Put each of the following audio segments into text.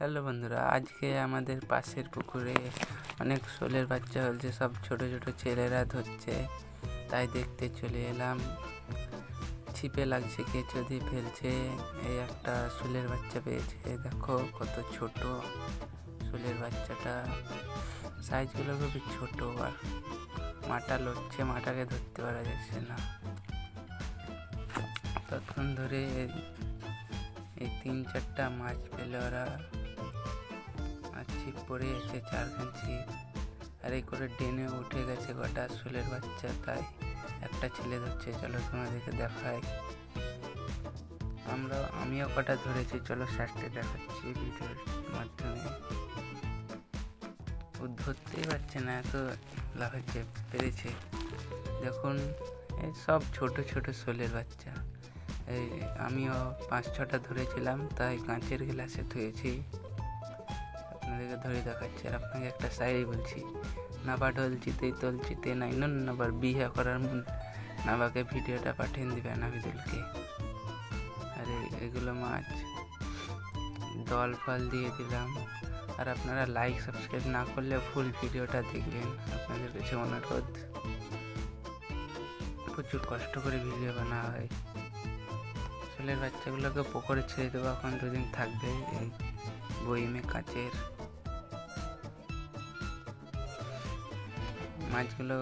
Hello বন্ধুরা, আজকে আমাদের পাশের পুকুরে অনেক শোলের বাচ্চা হয়েছে। সব ছোট ছোট ছেলেরা ধরছে, তাই দেখতে চলে এলাম। ছিপে লাগছে, কেঁচো দিয়ে ফেলছে। এই একটা শোলের বাচ্চা পেয়েছে, দেখো কত ছোট শোলের বাচ্চাটা। সাইজগুলো খুবই ছোট, আর মাটা লড়ছে, মাটাকে ধরতে পারা যাচ্ছে না। ততক্ষণ ধরে এই 3-4টা মাছ পেলে ওরা। আর ছিপ পড়ে গেছে, 4খান ছিপ, আর এই করে ডেনে উঠে গেছে গোটা শোলের বাচ্চা। তাই একটা ছেলে ধরছে, চলো তোমাদেরকে দেখাই। আমিও কটা ধরেছি, চলো সাথে দেখাচ্ছি ভিডিওর মাধ্যমে। ও ধরতেই পারছে না, এত লাফাচ্ছে পেরেছে। দেখুন, এই সব ছোট ছোট শোলের বাচ্চা। এই আমিও 5-6টা ধরেছিলাম, তাই কাঁচের গ্লাসে ধুয়েছি। আপনাদেরকে ধরে দেখাচ্ছি, আর আপনাকে একটা শায়রি বলছি। নাবা ঢলচিতে তলচিতে নাই নুন নাবার বিহা করার মন, নাবাকে ভিডিওটা পাঠিয়ে দিবেন আবিদুলকে। আর এগুলো মাছ দল ফল দিয়ে দিলাম। আর আপনারা লাইক সাবস্ক্রাইব না করলে ফুল ভিডিওটা দেখবেন, আপনাদের কাছে অনুরোধ। প্রচুর কষ্ট করে ভিডিও বানা হয়। শোলের বাচ্চাগুলোকে পুকুরে ছেড়ে দেবো, এখন 2 দিন থাকবে এই বইমে কাচের। মাছগুলো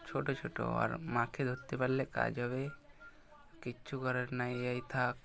ছোট ছোট, আর মাকে ধরতে পারলে কাজ হবে। কিচ্ছু করার নাই, এই থাক।